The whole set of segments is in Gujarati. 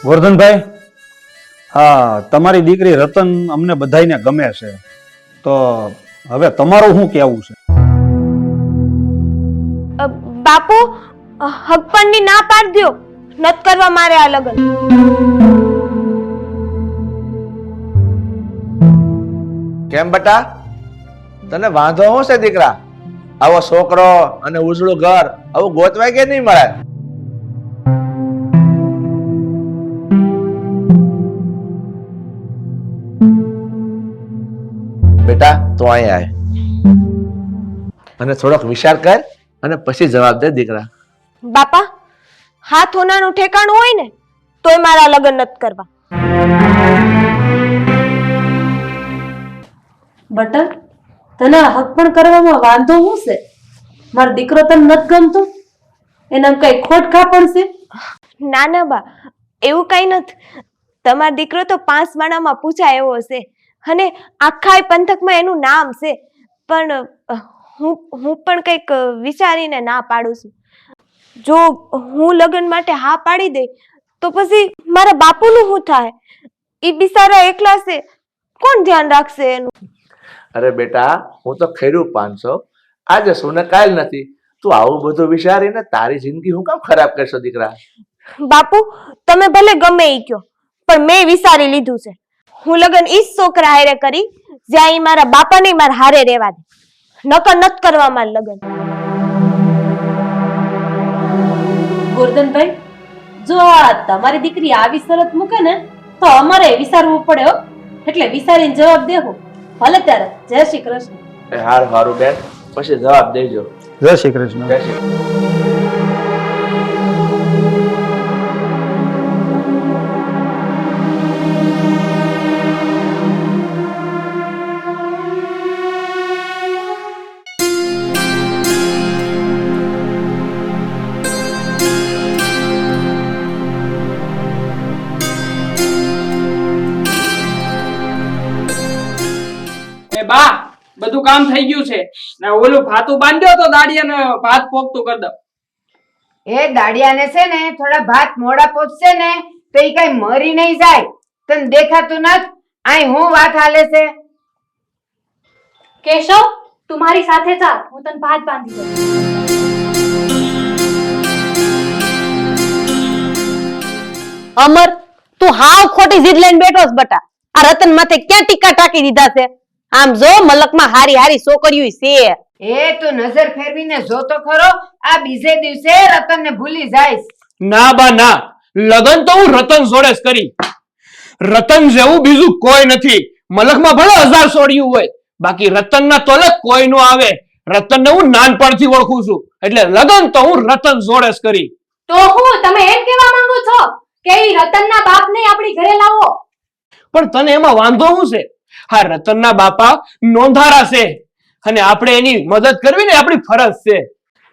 ગોરધનભાઈ, હા, તમારી દીકરી રતન અમને બધાયને ગમે છે, તો હવે તમારું શું કહેવું છે? બાપુ, હગપણની ના પાડ દ્યો, નત કરવા મારે આ લગન. કેમ બટા, તને વાંધો શું છે દીકરા? આવો છોકરો અને ઉજળું ઘર આવું ગોતવાય કે નહીં મળે? બેટા તું અહીંયા આય અને થોડોક વિચાર કર અને પછી જવાબ દે દીકરા. બાપા, હાથ હોનાનું ઠેકાણું હોય ને તોય મારા લગન નત કરવા. બટર, તને હક પણ કરવામાં વાંધો શું છે? મારો દીકરો તને નથી ગમતો? એના કઈ ખોટ કાપણ છે? ના ના બા, એવું કઈ નથી. તમારો દીકરો તો 5 માણામાં પૂછાય એવો છે અને આખા પંથકમાં એનું નામ છે. પણ હું પણ કંઈક વિચારીને ના પાડું છું. જો હું લગ્ન માટે હા પાડી દઈ તો પછી મારા બાપુનું શું થાય? ઈ બિચારા એકલા છે, કોણ ધ્યાન રાખશે એનું? અરે બેટા, હું તો ખૈરું 500 આજે શું ને કાલ નથી. તું આવું બધું વિચારીને તારી જિંદગી હું કામ ખરાબ કરશો દીકરા? બાપુ, તમે ભલે ગમે ઈ કયો, પણ મેં વિચારી લીધું છે. હું લગ્ન ઈ જ છોકરા હારે કરી જ્યાં ઈ મારા બાપાને મારા હારે રહેવા દે. નકર નત કરવા માર લગ્ન. ગોરધનભાઈ, જો આ તમારી દીકરી આવી શરત મૂકે ને તો અમારે વિચારવું પડે હો. એટલે વિચારીને જવાબ દેવો. ભલે ત્યારે જય શ્રી કૃષ્ણ. એ હારું બેન, પછી જવાબ દેજો. જય શ્રી કૃષ્ણ. જય શ્રી કૃષ્ણ. બા, બધું કામ થઈ ગયું છે ને ઓલું ભાતું બાંધ્યો તો દાડિયાને ભાત પોગતું કરી દો. એ દાડિયાને છે ને થોડા ભાત મોડા પહોંચશે ને તો ઈ કઈ મરી નહીં જાય. તને દેખાતું નથી આય હું વાત હાલે છે? કેશવ, તું મારી સાથે ચાલ, હું તને ભાત બાંધી દઉં. અમર, તું હાવ ખોટી જીદ લઈને બેઠો છે બટા. આ રતન માથે ક્યાં ટીકા ટાકી દીધા છે? આમ જો મલકમાં હારી હારી છોકરીઓ છે. એ તું નજર ફેરવીને જોતો ખરો, આ બીજે દિવસે રતનને ભૂલી જાઈશ. ના બા ના, લગન તો હું રતન જોડે જ કરી. રતન જેવું બીજું કોઈ નથી. મલકમાં ભલે 1000 સોડિયું હોય, બાકી રતનના તોલે કોઈ નો આવે. રતનને હું નાનપણથી ઓળખું છું, એટલે લગન તો હું રતન જોડે જ કરી. તો હું તમે એમ કહેવા માંગો છો કે ઈ રતનના બાપને આપણી ઘરે લાવો? પણ તને એમાં વાંધો શું છે? હા, રતનના બાપા નોંધારા છે અને આપણે એની મદદ કરવી ને આપણી ફરજ છે.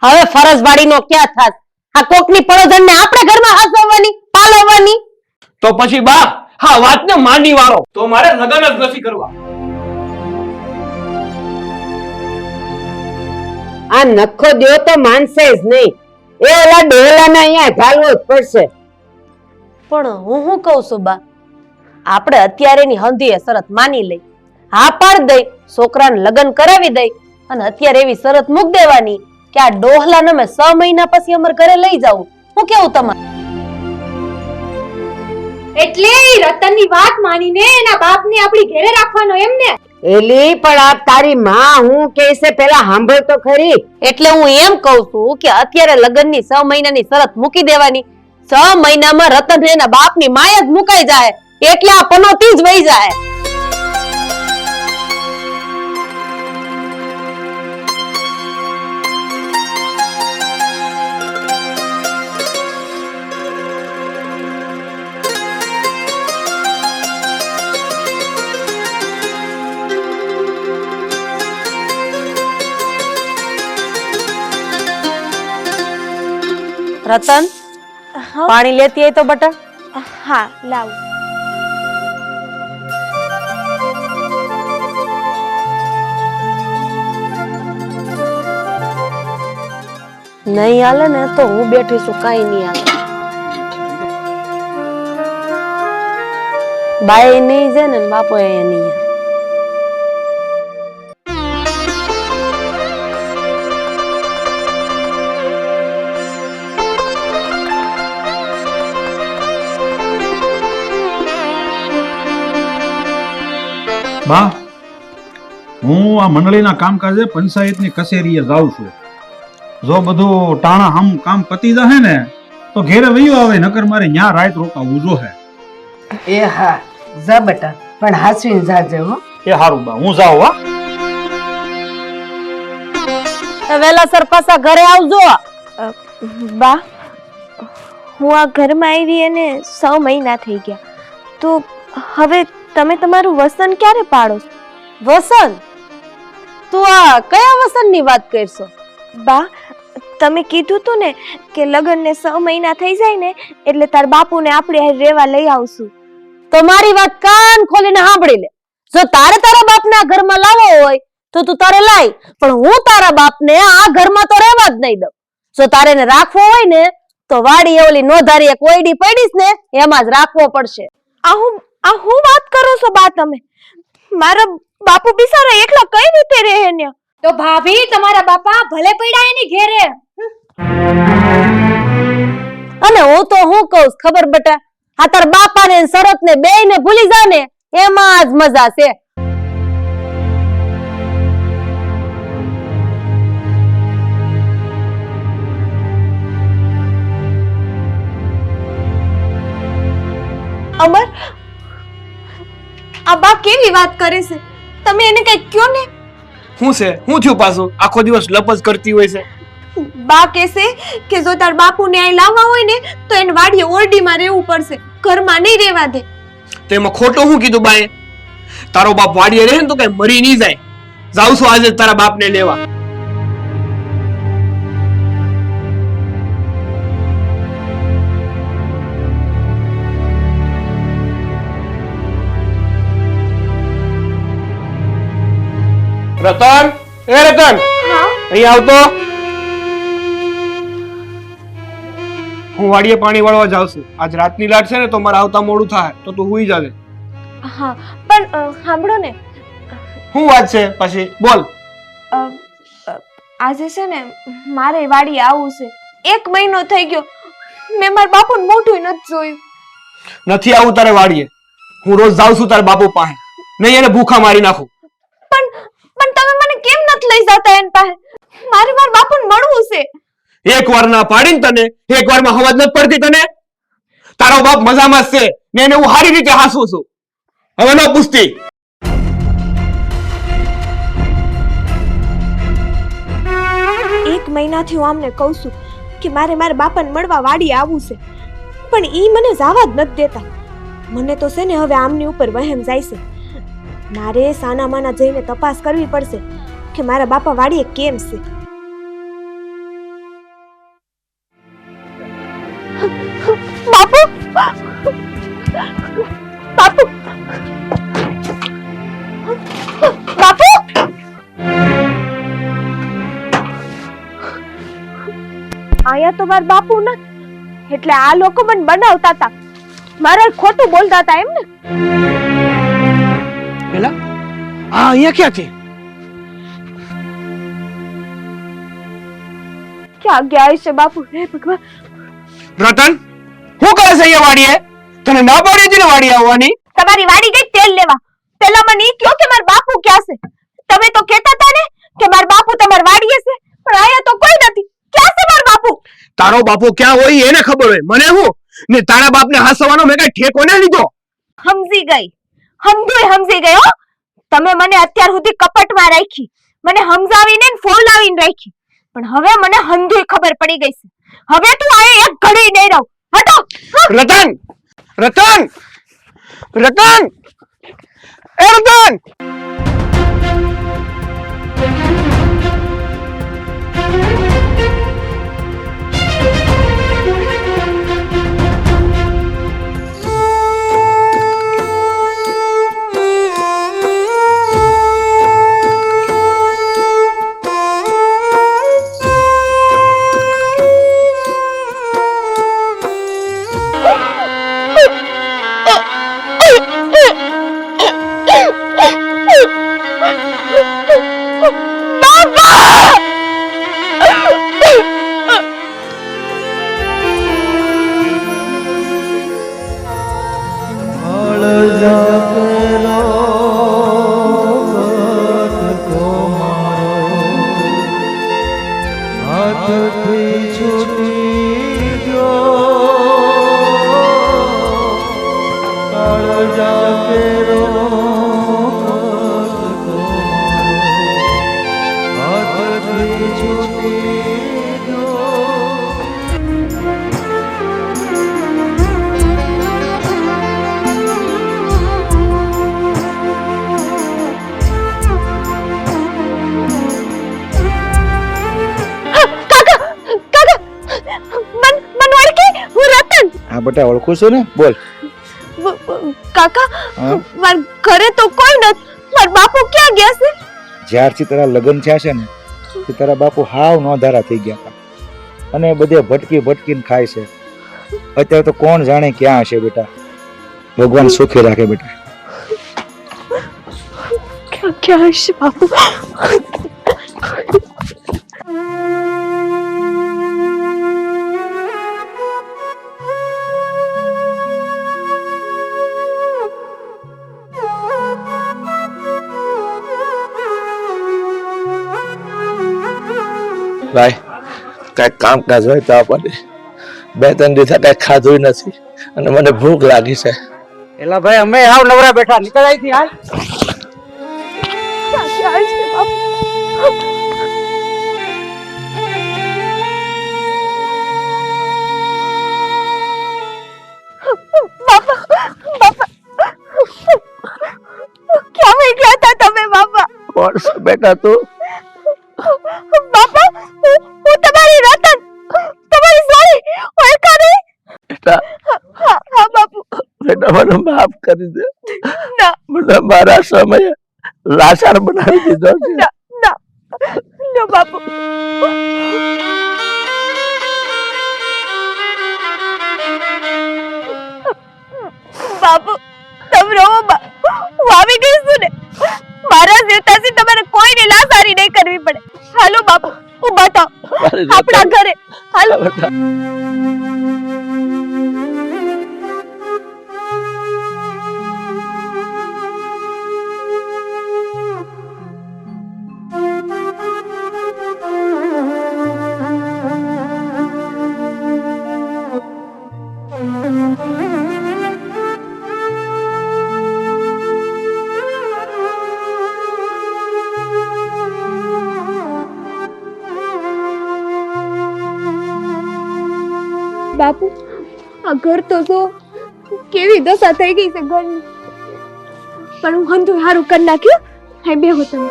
હવે ફરજ વાળીનો ક્યાં થાત? આ કોકની પડોજણને આપણે ઘરમાં હાસવવાની, પાલવવાની? તો પછી બા, હા વાતને માની વાળો, તો મારે લગન જ નથી કરવા. આ નખો દ્યો તો માનશે જ નહીં. એ ઓલા ડોલાને અહીંયા ઘાલવો જ પડશે. પણ હું શું કહું છું બા, આપણે અત્યારેની હંધીએ શરત માની લઈ, હા પાડ દઈ, છોકરાને લગ્ન કરાવી દઈ અને અત્યારે એવી શરત મૂક દેવાની કે આ ડોહલાને મેં 6 મહિના પછી અમર ઘરે લઈ જાઉં. હું કેવું તમારે? એટલે ઈ રતનની વાત માનીને એના બાપને આપણી ઘરે રાખવાનો એમ ને? એલી પણ આ તારી માં હું કે છે પેલા સાંભળ તો ખરી. એટલે હું એમ કહું છું કે અત્યારે લગ્નની 6 મહિનાની શરત મૂકી દેવાની. 6 મહિનામાં રતન એના બાપની માય જ મુકાઈ જાય એટલે આ પનોતી જ વહી જાય. રતન, પાણી લેતી હોય તો બટા. હા, લાવ. નહીં હાલે ને તો હું બેઠી છું, કઈ નહીં હાલે. બાએ નહીં છે ને બાપો એ નહીં. બા, હું આ મંડળીના કામકાજે પંચાયતની કચેરીએ જાઉં છું. જો બધું ટાણા હમ કામ પતી જશે ને તો ઘેરે વયું આવે, નકર મારે ન્યા રાત રોકાવું જોહે. એ હા, જા બેટા, પણ હાસવીને જાજે હો. એ હારું બા, હું જાઉં હો. વેલાસર પાછા ઘરે આવજો. બા, હું આ ઘરમાં આવી અને 6 મહિના થઈ ગયા, તો હવે તમે તમારું વસન ક્યારે પાડો? વસન? તું આ કયા વસનની વાત કરશો? બા, તમે કીધું તું ને કે લગ્નને 6 મહિના થઈ જાય ને એટલે તાર બાપુને આપણે અહીં રહેવા લઈ આવશું. તો મારી વાત કાન ખોલીને સાંભળી લે. જો તારે તારા બાપને આ ઘરમાં લાવવો હોય તો તું તારે લાય, પણ હું તારા બાપને આ ઘરમાં તો રહેવા જ નહીં દઉં. જો તારે એને રાખવો હોય ને તો વાડી ઓલી નોધારી એક ઓયડી પડીશ ને એમાં જ રાખવો પડશે. આ હું વાત કરો છો બા તમે? મારા બાપુ બિચારા એકલા કઈ રીતે રહે ને? તો ભાભી તમારા બાપા ભલે પડ્યા એની ઘેરે. અને હું તો હું કહું ખબર બેટા, આ તાર બાપા ને શરત ને બેયને ભૂલી જા ને એમાં જ મજા છે. અમર, આ બા કેવી વાત કરે છે? તમે એને કઈ કયો ને. શું છે? શું થયું પાછું? આખો દિવસ લપસ કરતી હોય છે. બા કહેશે કે જો તાર બાપુને અહીં લાવવા હોય ને તો એને વાડીએ ઓરડીમાં રહેવું પડશે, ઘરમાં નહીં રહેવા દે. તેમાં ખોટું શું કીધું બાએ? તારો બાપ વાડીએ રહે ને તો કઈ મરી નહીં જાય. જાઉં છું આજે તારા બાપને લેવા. રતન, એ રતન, હા અહીં આવતો. હું વાડીએ પાણી વાળવા જાઉં છું. આજ રાતની લાટ છે ને તો મારે આવતા મોડું થાય તો તું હુઈ જાજે. હા, પણ સાંભળો ને, શું વાત છે પછી? બોલ. આજે છે ને મારે વાડીએ આવવું છે. 1 મહિનો થઈ ગયો, મેં મારા બાપુને મોઢું નથી જોયું. નથી આવું તારે વાડીએ. હું રોજ જાઉં છું તારા બાપુ પાસે. નહીં એને ભૂખા મારી નાખું. પણ તમે મને કેમ નથી લઈ જતા એન પાસે? મારે મારા બાપુને મળવું છે. એક વાર ના પાડીને તને, એક વાર માં હવાજ નથી પડતી તને? તારો બાપ મજામાં જ છે ને એને હું સારી રીતે હાસું છું. હવે ન પૂછતી. એક મહિનાથી હું આમને કહું છું કે મારે મારા બાપાને મળવા વાડીએ આવવું છે, પણ ઈ મને જવા જ નથી દેતા. મને તો છે ને હવે આમની ઉપર વહેમ જાય છે. મારે સાના માના જઈને તપાસ કરવી પડશે કે મારા બાપા વાડીએ કેમ છે. બાપુ, બાપુ, બાપુ, આયા તો મારા બાપુ ન, એટલે આ લોકો મને બનાવતા હતા, મારા ખોટું બોલતા હતા એમ ને. પેલા આ અહીંયા ક્યાંથી? ક્યાં ગયા છે બાપુ? હે ભગવાન. રતન, શું કરે છે અહીંયા વાડીએ? તને ના પાડી હતી ને વાડી આવવાની? તમારી વાડી ગઈ તેલ લેવા. પેલા મને ઈ કયો કે મારા બાપુ ક્યાં છે? તમે તો કહેતા હતા ને કે મારા બાપુ તમારા વાડીએ છે, પણ આયા તો કોઈ નથી. ક્યાં છે મારા બાપુ? તારો બાપુ ક્યાં હોય એને ખબર હોય, મને હું? ને તારા બાપને હાસવાનો મેં કઈ ઠેકો ન લીધો. સમજી ગઈ, સમજી ગઈ હો. તમે મને અત્યાર સુધી કપટમાં રાખી, મને સમજાવીને ને ફોલાવીને રાખી, પણ હવે મને હંધુય ખબર પડી ગઈ છે. હવે તું આ એક ઘડી નહીં રહો. હટો. રતન, રતન, રતન, એ રતન. બેટા ઓળખું છું ને, બોલ. કાકા હા? મારા ઘરે તો કોઈ નથી. મારા બાપુ ક્યાં ગયા છે? જ્યારથી તારા લગ્ન થયા છે ને તે તારા બાપુ હાવ નોંધારા થઈ ગયા હતા અને બધે ભટકીને ખાય છે. અત્યારે તો કોણ જાણે ક્યાં હશે બેટા. ભગવાન સુખી રાખે બેટા. ક્યાં હશે બાપુ? ભાઈ કઈક કામકાજ હોય તો આપણને 2-3 દિવસ કઈ ખાધું નથી અને મને ભૂખ લાગી છે. એલા ભાઈ અમે હાવ નવરા બેઠા, નીકળ અહીંથી હાલ. ક્યાં હશે બાપુ? બાપા બાપા ક્યાં વહી ગયા હતા તમે બાપા? કોણ છે બેટા તું? બાપા હું તમારી રતન, તમારી સોરી ઓળખા નહીં? બેટા હા બાપુ. બેટા મને માફ કરી દે. ના મને મારા સમયે લાચાર બનાવી દીધો છે. ના ના ના બાપુ. બાપુ તમે રહો બા, હું આવી ગઈ છું ને. મારા જીવતાથી તમારે કોઈની લાચારી નહીં કરવી પડે. હાલો બાપુ ઊભા થાઓ આપણા ઘરે. હાલો. બેટા બાપુ આ ઘર તો જો કેવી દશા થઈ ગઈ છે ઘરની. પણ હું હંધું હારું કરી નાખ્યું. હા બેહો તમે.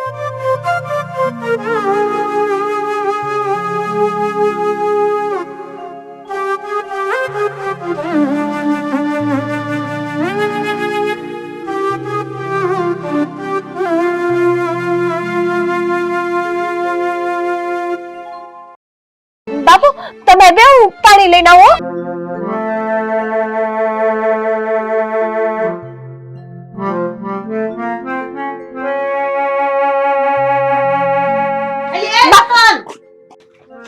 બાપુ તમે બે પાણી લઈને આવો.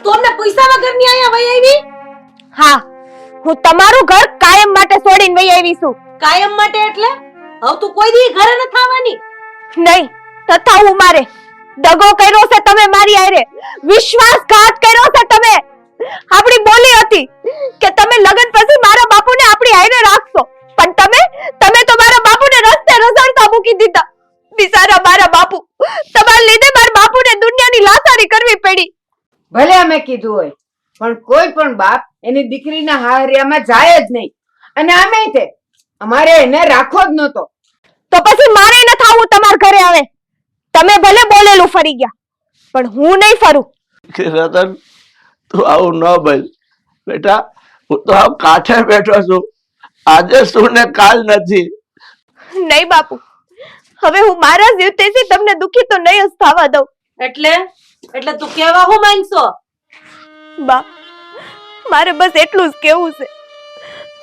તમને પૈસા વગર ની આયા વઈ આવી? હા હું તમારું ઘર કાયમ માટે છોડીને વઈ આવી છું. કાયમ માટે એટલે હવે તું કોઈ દી ઘરે ન થાવાની? નહીં તથા હું મારે દગો કર્યો છે તમે મારી હારે. વિશ્વાસઘાત કર્યો છે તમે. આપણી બોલી હતી કે તમે લગન પછી મારા બાપુને આપણી હારે રાખશો, પણ તમે તો મારા બાપુને રસ્તે રઝળતા મૂકી દીધા. બિચારા મારા બાપુ, તમારા લીધે મારા બાપુને દુનિયાની લાચારી કરવી પડી. ભલે અમે કીધું હોય પણ કોઈ પણ બાપ એની દીકરીના હારિયામાં જાય જ નહીં. અને આમે તે અમારે એને રાખવો જ નહોતો. તો પછી મારે ન થાવું તમારા ઘરે આવે. તમે ભલે બોલેલું ફરી ગયા પણ હું નહીં ફરું. રતન તું આવું ન બોલ બેટા. હું તો આવ કાંઠે બેઠો છું. આજે શું ને કાલ નથી. નહીં બાપુ, હવે હું મારા જીવતેથી તમને દુખી તો નહીં જ થવા દઉં. એટલે તું કેવા હું માંગશો? બા મારે બસ એટલું જ કેવું છે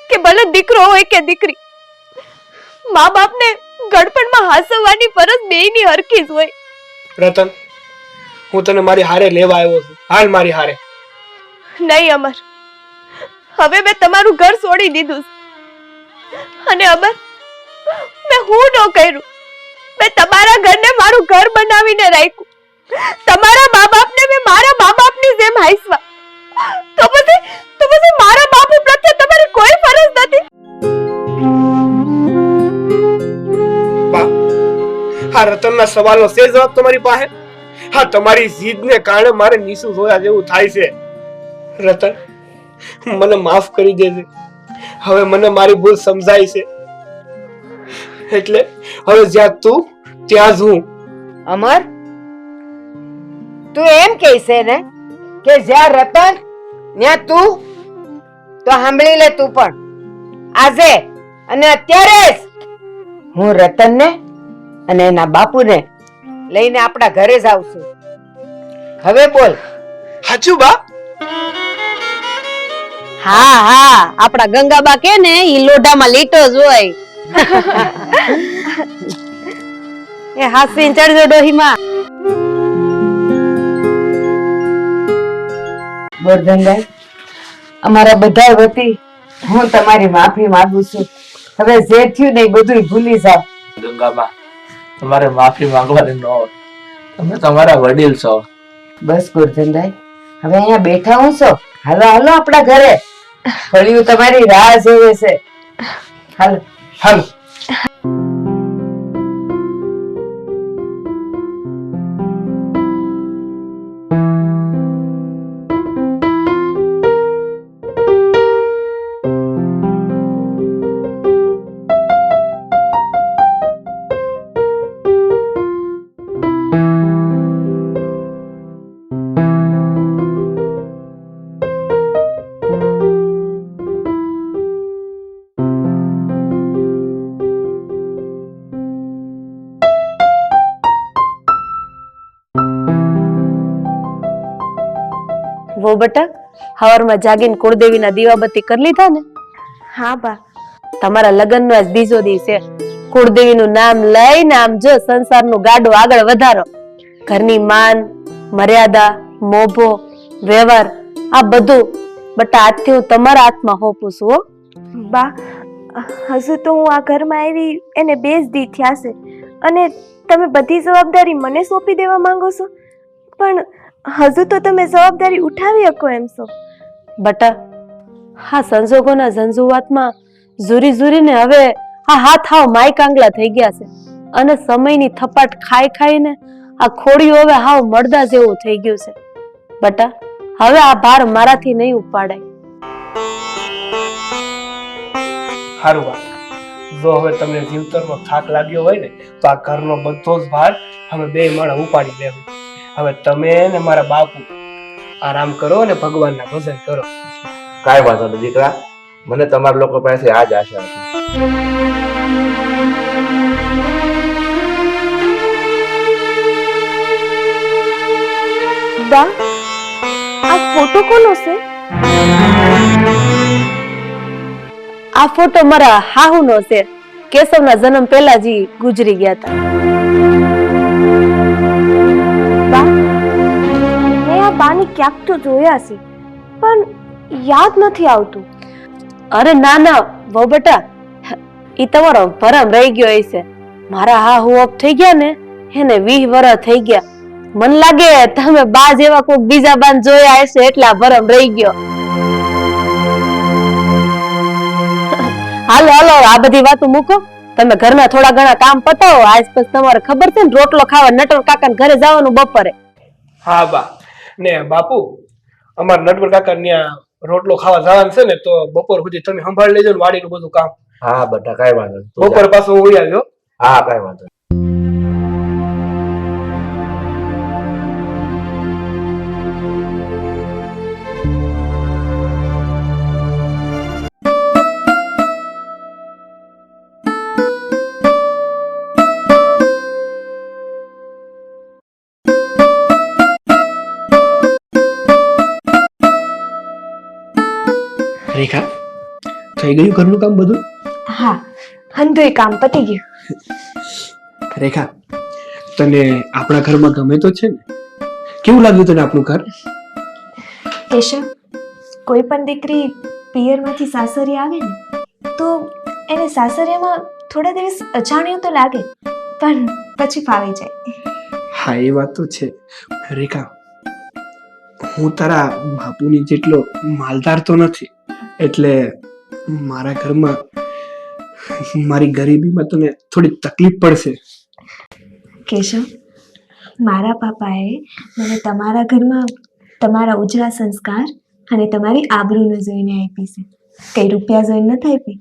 કે ભલે દીકરો હોય કે દીકરી, મા બાપને ગળપણમાં હાસવવાની ફરજ બેયની હરખી જ હોય. રતન હું તને મારી હારે લેવા આવ્યો છું. હાલ મારી હારે. નહીં અમર, હવે મેં તમારું ઘર છોડી દીધું છે. અને અમર મેં હું ન કર્યું. મેં તમારા ઘરને મારું ઘર બનાવીને રાખ્યું. તમારા મા બાપને મેં મારા મા બાપની જેમ હાંસવા. તો પછી મારા બાપુ પ્રત્યે તમારી કોઈ ફરજ નથી. બા આ રતનના સવાલનો છે જવાબ તમારી પાસે? હા, તમારી જીદને કારણે મારે નીસુ જોયા જેવું થાય છે. રતન મને માફ કરી દેજે. હવે મને મારી ભૂલ સમજાય છે. એટલે હવે જ્યાં તું ત્યાં જ હું. અમર તું એમ કહે છે ને કે જ્યાં રતન ત્યાં તું? તો સાંભળી લે તું પણ. આજે અને અત્યારે જ હું રતનને અને એના બાપુને લઈને આપણા ઘરે જ આવશું. હવે બોલ. સાચું બા? હા હા, આપણા ગંગાબા કે ને ઈ લોઢામાં લીટો જ હોય. એ હાસવીને ચડજો ડોહીમાં. ગોરધનભાઈ, અમારા બધા વતી હું તમારી માફી માંગુ છું. હવે જે થયું ને એ બધું ભૂલી જાઓ. ગંગામાં તમારે માફી માંગવાની ન હોય, તમે તમારા વડીલ છો. બસ ગોરધનભાઈ, હવે અહીંયા બેઠા હું છો, હાલો હાલો આપણા ઘરે. ફળિયું તમારી રાહ જોવે છે. હાલો હાલ. વો બટા, હવારમાં જાગીને કુળદેવીના દીવાબત્તી કરી લીધા ને? હા બા. તમારા લગ્નનો આજ બીજો દિવસ છે. કુળદેવીનું નામ લઈને આમ જો સંસારનું ગાડું આગળ વધારો. ઘરની માન, મર્યાદા, મોભો, વ્યવહાર આ બધું બટા આજથી હું તમારા હાથમાં હોપું છું હો. બા, હજુ તો હું આ ઘરમાં આવી એને 2 જ દી થયા છે અને તમે બધી જવાબદારી મને સોંપી દેવા માંગો છો, પણ હજુ તો તમે જવાબદારી ઉઠાવી શકો એમ છો. બટા, હા સંજોગોના ઝંઝુવાતમાં ઝૂરીને હવે આ હાથ હાવ માયકાંગલા થઈ ગયા છે અને સમયની થપાટ ખાઈ ખાઈને આ ખોડિયું હવે હાવ મળદા જેવું થઈ ગયું છે. બટા, હવે આ ભાર મારાથી નહીં ઉપાડાય. સારું બા, જો હવે તમને જીવતરનો થાક લાગ્યો હોય ને તો આ ઘરનો બધો જ ભાર અમે 2 માણસ ઉપાડી લેવું. હવે તમે ને મારા બાપુ આરામ કરો અને ભગવાનના ભજન કરો. કાંઈ વાંધો નહીં દીકરા, મને તમારા લોકો પાસે આ જ આશા હતી. બા, આ ફોટો કોનો છે? આ ફોટો મારા હાહુનો છે. કેશવના જન્મ પહેલા જ ઈ ગુજરી ગયા હતા. બા, મેં આ બાને ક્યાંક તો જોયા છે પણ યાદ નથી આવતું. અરે ના ના વહુ બેટા, ઈ તમારો ભરમ રહી ગયો હશે. મારા હાહુ ઓફ થઈ ગયા ને એને 20 વર્ષ થઈ ગયા. મન લાગે તમે બા જેવા કોઈક બીજા બાન જોયા હશે એટલા ભરમ રહી ગયો. હાલો હાલો, આ બધી વાતો મૂકો. તમે ઘરના થોડા ઘણા કામ પતાવો. આજ પછી તમારે ખબર છે ને રોટલો ખાવા નટવર કાકા ઘરે જવાનું બપોરે. હા બા, ને બાપુ અમાર નટવર કાકા ત્યાં રોટલો ખાવા જવાનું છે ને તો બપોર સુધી તમે સંભાળી લેજો ને વાડીનું બધું કામ. હા બેટા, કાંઈ વાંધો નહીં. તું જા. બપોર પાછું હું આવ્યો. હા કાંઈ વાંધો નહીં. રેખા, થઈ ગયું ઘરનું કામ બધું? હા, હંધુય કામ પતી ગયું. રેખા, તને આપણા ઘરમાં ગમે તો છે ને? કેવું લાગ્યું તને આપણું ઘર? કેશવ, કોઈ પણ દીકરી પિયરમાંથી સાસરી આવે ને તો એને સાસરિયામાં થોડા દિવસ અજાણ્યું તો લાગે પણ પછી ફાવી જાય. હા, એ વાત તો છે. રેખા, હું તારા બાપુની જેટલો માલદાર તો નથી, એટલે મારા ઘરમાં મારી ગરીબીમાં તને થોડી તકલીફ પડશે. કેશવ, મારા પાપાએ મને તમારા ઘરમાં તમારા ઉજળા સંસ્કાર અને તમારી આબરૂને જોઈને આપી છે, કઈ રૂપિયા જોઈને નથી આપી.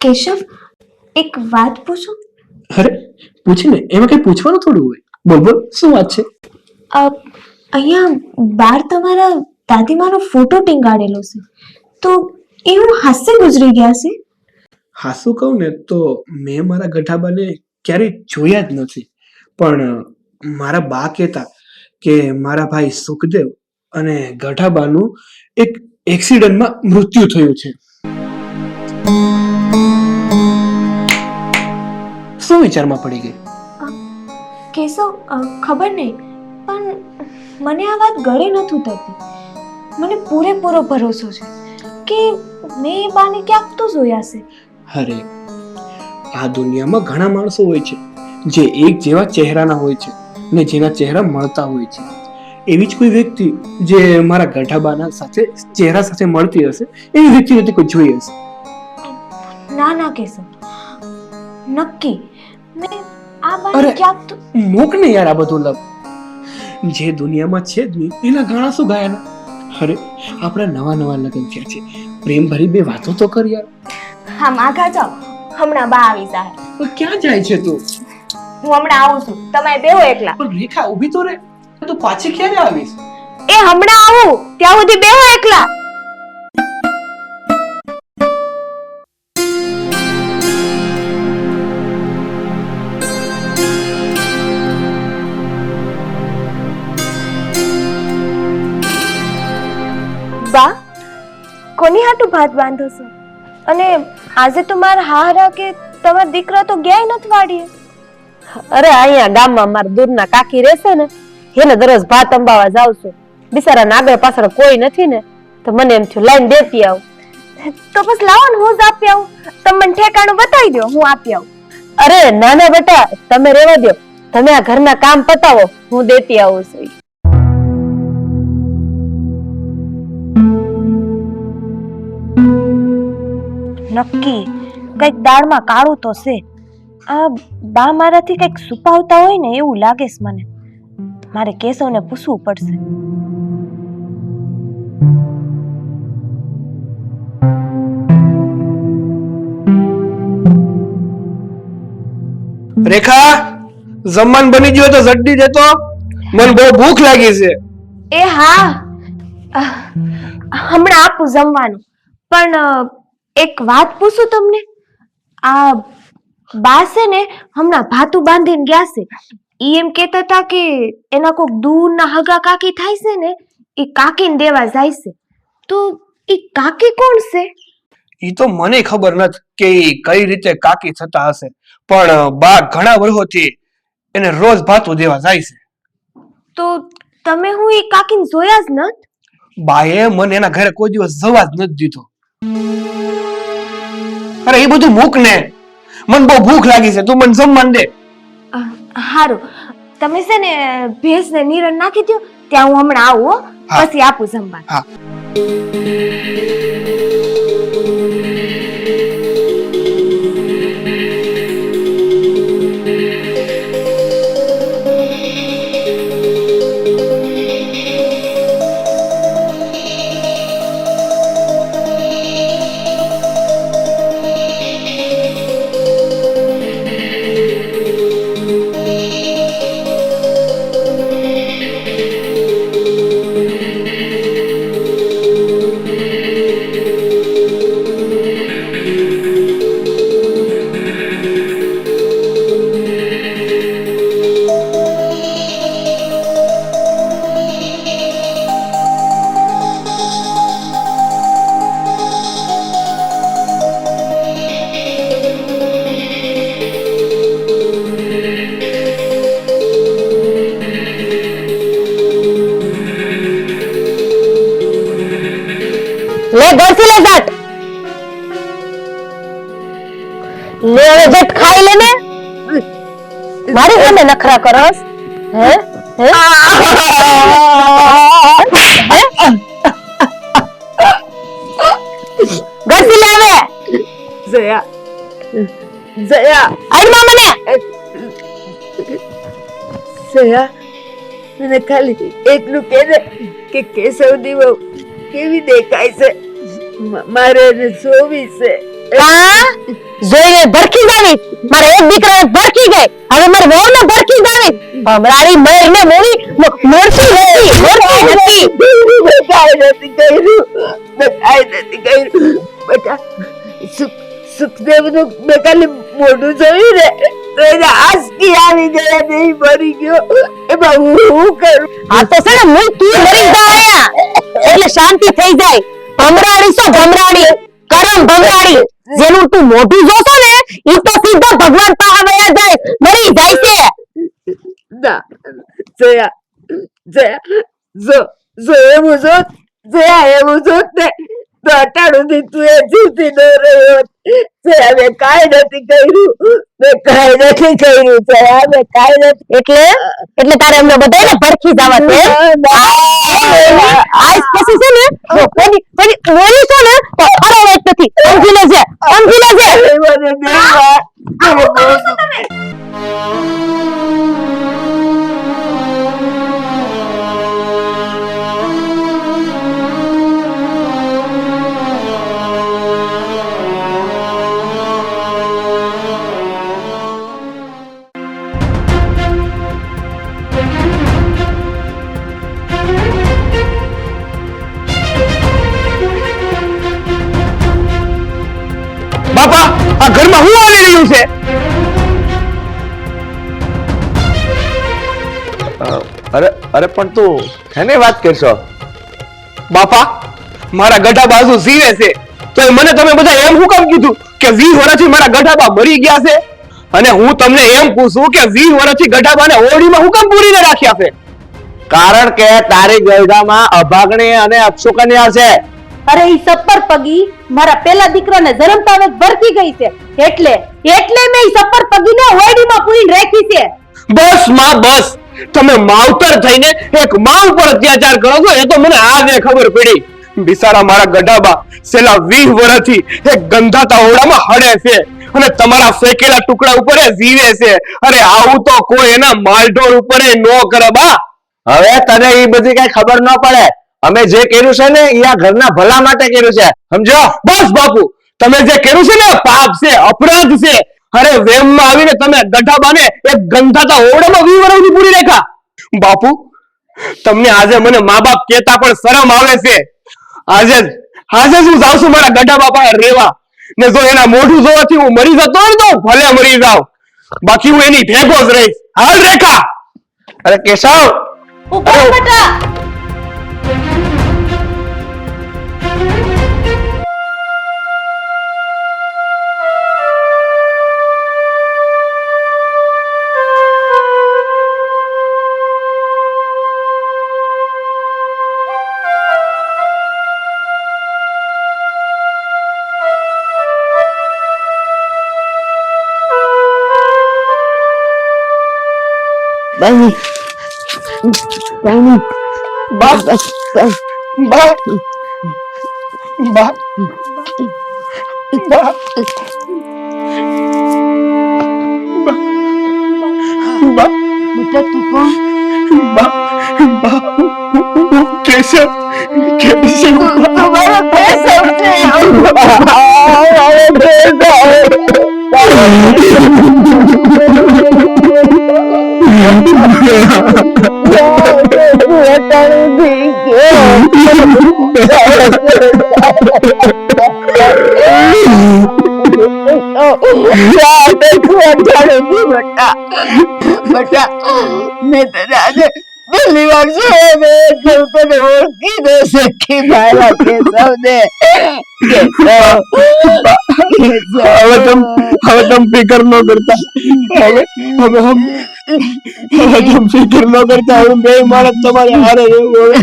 કેશવ, એક વાત પૂછું? અરે પૂછીને, એમાં કઈ પૂછવાનું થોડું હોય. બોલ બોલ, શું વાત છે? અહીંયા બાર તમારા દાદીમાનો ફોટો ટીંગાડેલો છે, તો એવું હાસ્ય ગુજરી ગયા છે. હાસુ કહું ને તો મેં મારા ગઠાબાને ક્યારેય જોયા જ નથી, પણ મારા બા કહેતા કે મારા ભાઈ સુખદેવ અને ગઠાબાનું એક એક્સિડન્ટમાં મૃત્યુ થયું છે. શું વિચારમાં પડી ગઈ? કેશવ, ખબર નહીં, પણ મને આ વાત ગળે નથી ઉતરતી. મને પૂરેપૂરો ભરોસો છે કે મેં એ બાને ક્યાંક તો જોયા છે. અરે, આ દુનિયામાં ઘણા માણસો હોય છે જે એક જેવા ચહેરાના હોય છે ને જેના ચહેરા મળતા હોય છે. એવી જ કોઈ વ્યક્તિ જે મારા ગઠાબાના સાથે ચહેરા સાથે મળતી હશે, એવી વ્યક્તિને કોઈ જોઈ હશે. ના ના કેશવ, નક્કી મેં આ બાને અરે, ક્યાંક તો મૂક ને યાર આ બધું લવ. જે દુનિયામાં છે જ નહીં એના ગાણા શું ગાયાના. અરે, આપણા નવા નવા લગ્ન થયા છે, પ્રેમ ભરી બે વાતો તો કર યાર. હા માગા જાઓ, હમણાં બા આવી જાય. પણ ક્યાં જાય છે તું? હું હમણાં આવું છું, તમે બેહો એકલા. પણ રેખા ઊભી તો રે, તું પાછી ક્યારે આવીશ? એ હમણાં આવું, ત્યાં સુધી બેહો એકલા. બા, કોની હાટું ભાત બાંધો છો? અને આજે તો મારા હારા કે તમારા દીકરા તો ગયા નથી વાડીએ. અરે અહીંયા ગામમાં મારા દૂરના કાકી રહેશે ને, એને દરરોજ ભાત અંબાવા જાઉં છું. બિચારા આગળ પાછળ કોઈ નથી ને, તો મને એમ થયું લાઈન દેતી આવું. તો બસ લાવો ને, હું જ આપી આવું. તમે મને ઠેકાણું બતાવી દો, હું આપી આવું. અરે ના ના બેટા, તમે રહેવા દો, તમે આ ઘરના કામ પતાવો, હું દેતી આવું છું. નક્કી કઈક દાળમાં કાળું તો છે. આ બા મારાથી કઈક છુપાવતા હોય ને એવું લાગે છે મને. મારે કેશવને પૂછવું પડશે. રેખા, જમવાનું બની ગયું તો જલ્દી દેતો, મને બહુ ભૂખ લાગી છે. એ હા, હમણાં આપું જમવાનું. પણ એક વાત પૂછું તમને. આ બા છે ને હમણાં ભાતું બાંધીને ગયા છે. ઈ એમ કહેતા હતા કે એના કોક દૂરના હગા કાકી થાય છે ને, એ કાકીને દેવા જાય છે. તો ઈ કાકી કોણ છે? ઈ તો મને ખબર નથી કે ઈ કઈ રીતે કાકી થતા હશે, પણ બા ઘણા વર્ષોથી એને રોજ ભાતું દેવા જાય છે. તો તમે હું ઈ કાકીને જોયા જ નત? બાએ મને એના ઘરે કોઈ દિવસ જવા જ નથી દીધો. અરે એ બધું મૂક ને, મને બહુ ભૂખ લાગી છે, તું મને જમવાનું દે. હારું, તમે છે ને ભેંસને નીરણ નાખી દો, ત્યાં હું હમણાં આવું હો. હા. પછી આપું જમવાનું. હા. લે ઘરથી લે જાટ, લે હવે જટ ખાઈ લે ને. મારી સામે નખરા કરસ? હે હે ઘરથી લે હવે. જયા, જયા, આઈમાં મને જયા, મને ખાલી એટલું કહે દે કે કેશવની વહુ કેવી દેખાય છે, મારે એને જોવી છે. હા જોઈને ભરખી જાવી. મારે એક દીકરાને ભરખી ગઈ, હવે મારે વહુને ભરખી જાવી. ભમરાડી મરને મોરી મરતી નથી મેં કાંઈ નથી કર્યું બેટા. સુખદેવનું મેં ખાલી મોઢું જોયું ને તો એને આંસકી આવી ગયા ને ઈ મરી ગયો. એમાં હું કરું? આ તો છે ને હું તું મરી ગયા એટલે શાંતિ થઈ જાય. ભમરાડી છો ભમરાડી, કરમ ભમરાડી. જેનું તું મોઢું જોશો ને ઈ તો સીધો ભગવાન પાસે વયા જાય, મરી જાય છે. ના જયા એવું જોત ને તો અટાણુંથી તું એ જીવતી ન રહ્યો. જયા મેં કાંઈ નથી કર્યું જયા, મેં કાંઈ નથી. એટલે તારે અમને બધાને ભડકી જવા છે. આજ પછી છે ને પછી મોરી છો ને તો ખરો વાત નથી. સમજી લેજે. મને દેવા બાપા આ ઘરમાં શું આવી રહ્યું છે? અરે પણ તું એને વાત કરશો? બાપા મારા ગઢા બાજુ જીવે છે તો મને તમે બધા એમ શું કામ કીધું કે 20 વર્ષથી મારા ગઢાબા મરી ગયા છે? અને હું તમને એમ પૂછું કે 20 વર્ષથી ગઢાબાને ઓરડીમાં હું કામ પૂરીને રાખ્યા છે? કારણ કે તારી ગયડામાં અભાગણી અને અપશુકન્યા છે. અરે ઈ સપ્પર પગી મારા પેલા દીકરાને જન્મતા વેત ભરતી ગઈ છે એટલે મેં ઈ સપ્પર પગીને ઓરડીમાં પૂરીને રાખી છે. બસ માં બસ, તમે માવતર થઈને એક માં ઉપર અત્યાચાર કરો છો એ તો મને આજે ખબર પડી. બિચારા મારા ગઢાબા છેલ્લા 20 વર્ષથી એક ગંધાતા ઓરડામાં હડે છે અને તમારા ફેંકેલા ટુકડા ઉપર જીવે છે. અરે આવું તો કોઈ એના માલઢોર ઉપર નો કરે બા. હવે તને ઈ બધી કઈ ખબર ન પડે. અમે જે કર્યું છે ને એ આ ઘરના ભલા માટે કર્યું છે, સમજો? બસ બાપુ, તમે જે કર્યું છે ને પાપ છે, અપરાધ છે. અરે વેમમાં આવીને તમે ગઢાબાને એક ગંધાતા ઓરડામાં 20 વર્ષથી પૂરી રાખ્યા. બાપુ તમને આજે મને મા બાપ કહેતા પણ શરમ આવે છે. આજે હું જાઉં છું મારા ગઢાબા પાસે રહેવા, ને જો એના મોઢું જોવાથી હું મરી જતો હોય તો ભલે મરી જાઉં, બાકી હું એની ભેગો જ રહીશ. હાલ રેખા. અરે કેશવ, ઉપર બેટા. મેં તને આજે પહેલી વાર તને ઓળખી ન શકી મારા કેશવને. હવે તમે ફિકર ન કરતા. હવે તમે ફિકર ન કરતા. હું બે માણસ તમારે હારે રહેવું. હવે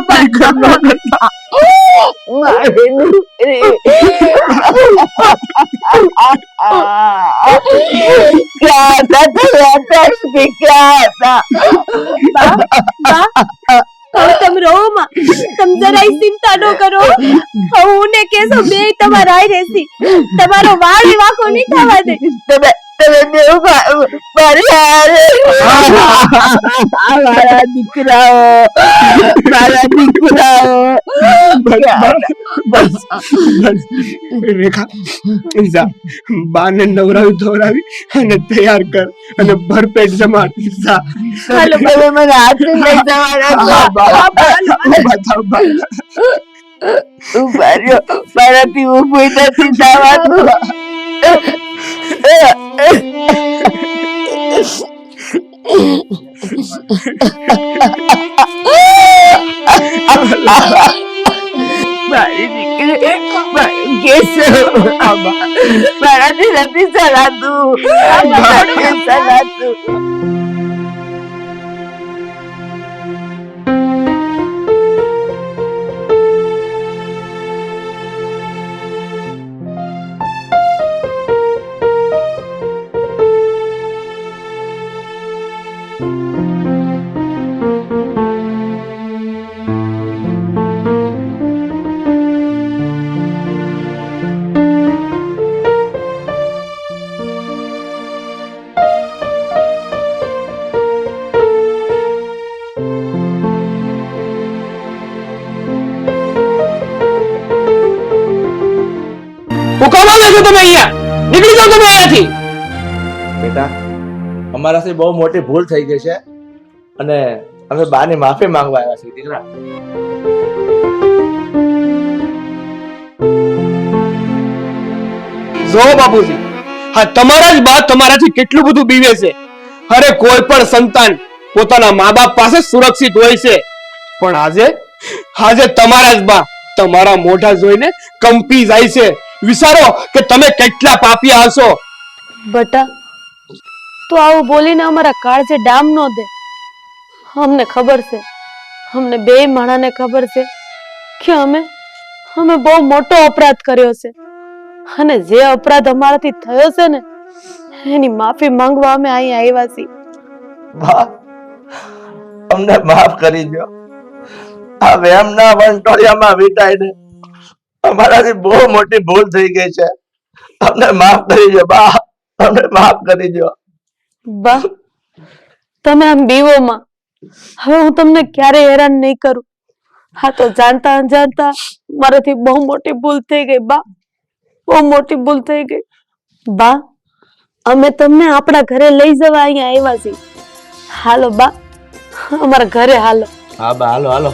ફિકર ન કરતા. હવે તમે રહો માં, તમે જરાય ચિંતા ન કરો. હું ને કેશવ બે તમારા હારે રહેશી. તમારો વાળ વાંકો નહીં થવા દે. મારા દીકરાઓ રેખા જા બાને નવરાવી ધોરાવી અને તૈયાર કર અને ભરપેટ જમાડ જા હાલો હવે મને હાથ લઈ જવાના ઉભા રહ્યો મારાથી ઊભું નથી થવાતું મારી દીકરી મારાથી નથી ચલાતું તમે અહીંયા નીકળી જાઓ તમે અહીંયાથી બેટા અમારાથી બહુ મોટી ભૂલ થઈ ગઈ છે અને અમે બાની માફી માંગવા આવ્યા છીએ દીકરા. જો બાપુજી હા તમારા જ બા તમારાથી કેટલું બધું બીવે છે. અરે કોઈ પણ સંતાન પોતાના મા બાપ પાસે સુરક્ષિત હોય છે પણ આજે તમારા જ બા તમારા મોઢા જોઈને કંપી જાય છે. વિચારો કે તમે કેટલા પાપિયા હશો. બટા તું આવું બોલીને અમારા કાળજે ડામ નો દે. અમને ખબર છે, અમને બે માણાને ખબર છે કે અમે બહુ મોટો અપરાધ કર્યો છે અને જે અપરાધ અમારાથી થયો છે ને એની માફી માંગવા અમે અહીં આવ્યા છીએ. બા અમને માફ કરી દો. આ વેમના વંટોળિયામાં વીટાઈને અમારાથી બહુ મોટી ભૂલ થઈ ગઈ છે. અમને માફ કરી દો બા, અમને માફ કરી દો. બા તમે આમ બીવોમાં, હવે હું તમને ક્યારે હેરાન નહીં કરું. હા તો જાણતા અણજાણતા મારાથી બહુ મોટી ભૂલ થઈ ગઈ બા, બહુ મોટી ભૂલ થઈ ગઈ. બા અમે તમને આપણા ઘરે લઈ જવા અહીંયા આવ્યા છીએ. હાલો બા અમારા ઘરે હાલો. હા બા હાલો હાલો.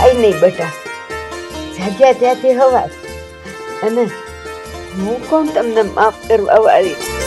કઈ નહીં બેટા, જાગ્યા ત્યાંથી હવા અને હું કોણ તમને માફ કરવા વાળી.